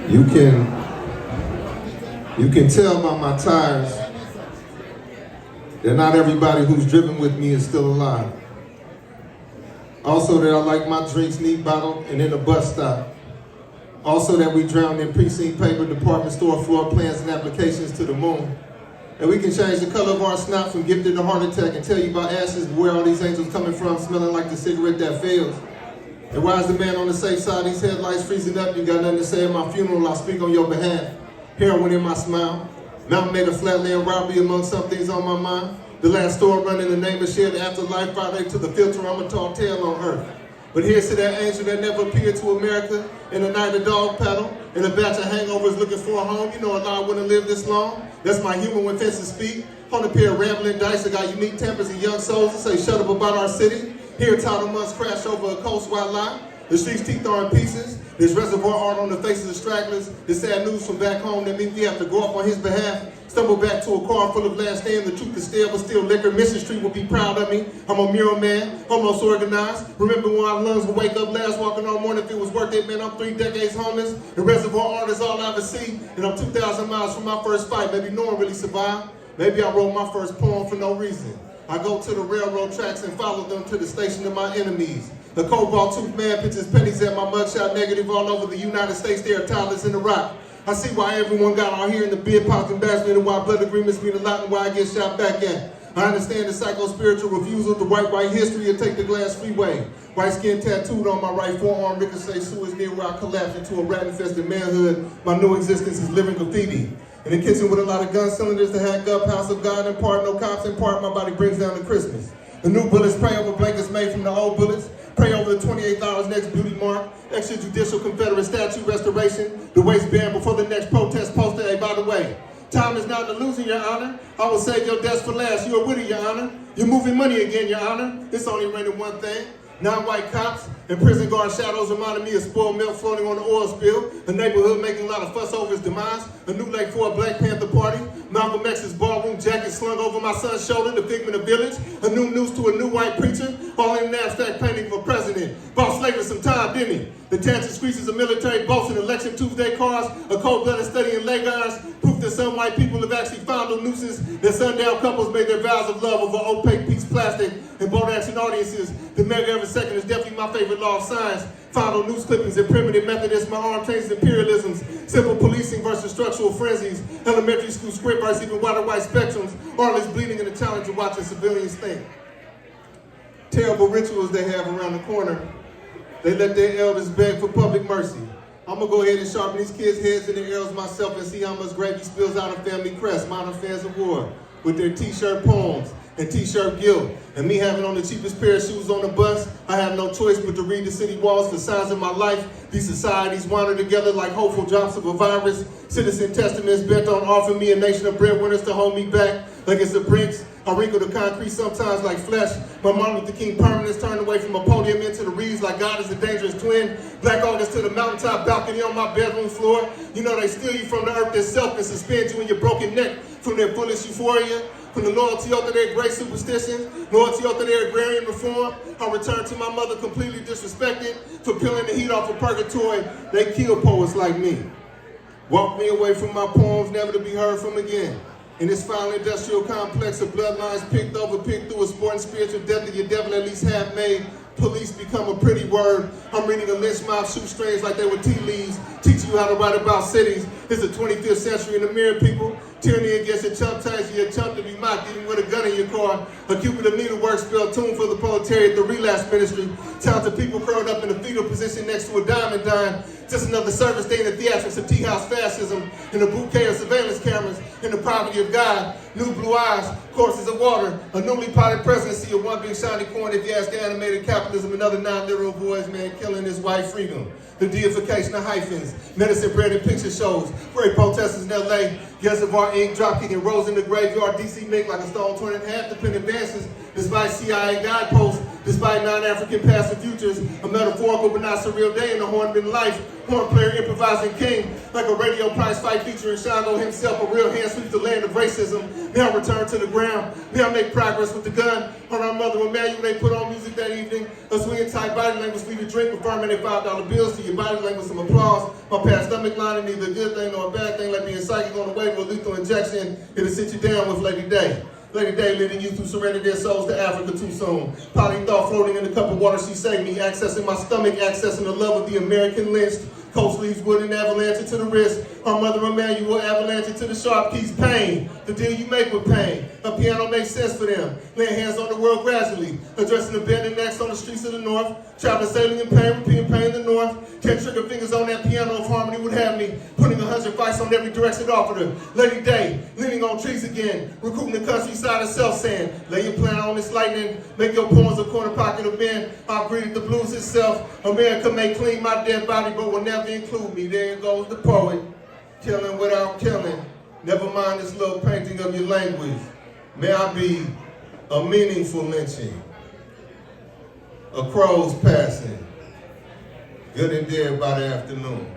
You can tell by my tires that not everybody who's driven with me is still alive. Also that I like my drinks neat bottled and in a bus stop. Also that we drown in precinct paper, department store floor plans and applications to the moon. And we can change the color of our snot from gifted to heart attack and tell you about ashes where all these angels coming from smelling like the cigarette that fails. And why is the man on the safe side, these headlights freezing up? You got nothing to say at my funeral, I'll speak on your behalf. Heroin in my smile. Mountain made a flatland robbery among some things on my mind. The last store run in the name of shared afterlife, Friday to the filter, I'm a tall tale on earth. But here's to that angel that never appeared to America in a night of dog paddle, in a batch of hangovers looking for a home. You know a lie wouldn't live this long. That's my humor when fences speak. On a pair of rambling dice that got unique tempers and young souls to say shut up about our city. Here title months crash over a coast white lie. The streets teeth are in pieces. There's reservoir art on the faces of stragglers. This sad news from back home that means we have to go up on his behalf. Stumble back to a car full of last stand. The truth is stale, but still liquor. Mission Street will be proud of me. I'm a mural man, almost organized. Remember when our lungs would wake up last walking all morning if it was worth it, man, I'm 3 decades homeless. The reservoir art is all I ever see. And I'm 2,000 miles from my first fight. Maybe no one really survived. Maybe I wrote my first poem for no reason. I go to the railroad tracks and follow them to the station of my enemies. The cobalt-toothed man pitches pennies at my mugshot negative all over the United States. They are toddlers in the rock. I see why everyone got out here in the beer pots and bachelor and why blood agreements mean a lot and why I get shot back at. I understand the psycho-spiritual refusal to write white history and take the glass freeway. White skin tattooed on my right forearm, ricochet sewage near where I collapsed into a rat-infested manhood. My new existence is living graffiti. In the kitchen with a lot of gun cylinders to hack up, house of God in part, no cops in part, my body brings down to Christmas. The new bullets pray over blankets made from the old bullets. Pray over the $28 next beauty mark. Extrajudicial Confederate statue restoration. The waistband before the next protest poster. Hey, by the way, time is not an illusion, Your Honor. I will save your deaths for last. You're a widow, Your Honor. You're moving money again, Your Honor. It's only raining one thing. Non-white cops and prison guard shadows reminded me of spoiled milk floating on the oil spill. A neighborhood making a lot of fuss over its demise. A new lake for a Black Panther party. Malcolm X's ballroom jacket slung over my son's shoulder, the figment of village. A new noose to a new white preacher. All in an abstract painting for president. Bought slavery some time, didn't he? The tangent screeches of military boats and election Tuesday cars. A cold-blooded study in leg irons. Proof that some white people have actually found a nuisance. That sundown couples made their vows of love over opaque piece plastic and boat action audiences. The mega every second is definitely my favorite law of science. Final news clippings and primitive Methodists, my arm changes imperialisms. Simple policing versus structural frenzies. Elementary school script versus even wider white spectrums. All is bleeding in the challenge of watching civilians think. Terrible rituals they have around the corner. They let their elders beg for public mercy. I'm gonna go ahead and sharpen these kids' heads in the arrows myself and see how much gravy spills out of family crest. Modern fans of war with their t-shirt poems and t-shirt guilt. And me having on the cheapest pair of shoes on the bus, I have no choice but to read the city walls for signs of my life. These societies wander together like hopeful drops of a virus. Citizen testaments bent on offering me a nation of breadwinners to hold me back like it's the bricks. I wrinkle the concrete sometimes like flesh. My Martin Luther King permanence turned away from a podium into the reeds like God is a dangerous twin. Black August to the mountaintop balcony on my bedroom floor. You know they steal you from the earth itself and suspend you in your broken neck from their foolish euphoria. From the loyalty of their great superstitions, loyalty of their agrarian reform, I return to my mother completely disrespected for peeling the heat off of purgatory. They kill poets like me. Walk me away from my poems, never to be heard from again. In this foul industrial complex of bloodlines picked over, picked through a sport and spiritual death that your devil at least half made. Police become a pretty word. I'm reading a lynch mob shoestrings like they were tea leaves, teaching you how to write about cities. It's the 25th century in the mirror, people. Tyranny against your chump ties, you're a chump to be mocked, even with a gun in your car. A cupid of needlework spell tuned for the proletariat, the relapse ministry. Talented people curled up in a fetal position next to a diamond dime. Just another service day in the theatrics of tea-house fascism, in a bouquet of surveillance cameras, in the poverty of God. New blue eyes, courses of water, a newly potted presidency of one big shiny coin if you ask the animated capitalism, another non-literal voice, man, killing his white freedom. The deification of hyphens, medicine bread and picture shows, great protesters in LA, guests of our ink, drop kicking rolls in the graveyard, DC make like a stone torn in half, dependent dances, despite CIA guideposts, Despite non-African past and futures, a metaphorical but not surreal day in the hornman life. Horn player improvising king, like a radio prize fight featuring Shango himself, a real hand sweeps the land of racism. Now return to the ground, now make progress with the gun. On our mother Emmanuel, they put on music that evening. A swinging tight body language, leave a drink, confirming they $5 bills to your body language, some applause. My past stomach lining, neither a good thing nor a bad thing, like being psychic on the way to a lethal injection. It'll sit you down with Lady Day. Lady Day leading you through surrender their souls to Africa too soon. Poly thought floating in a cup of water, she saved me. Accessing my stomach, accessing the love of the American lynched. Coast leaves wood and avalanche to the wrist. Our mother Emmanuel avalanche to the sharp keys. Pain, the deal you make with pain. A piano makes sense for them. Laying hands on the world gradually. Addressing the bending necks on the streets of the north. Traveling, sailing in pain, repeating pain in the north. 10 trigger fingers on that piano if harmony would have me. Putting 100 fights on every direction offered her. Lady Day, leaning on trees again. Recruiting the countryside herself saying, lay your plan on this lightning. Make your poems a corner pocket of men. I've breathed the blues itself. America may clean my dead body, but will never include me. There goes the poet, killing without killing. Never mind this little painting of your language. May I be a meaningful lynching, a crow's passing, good and dead by the afternoon.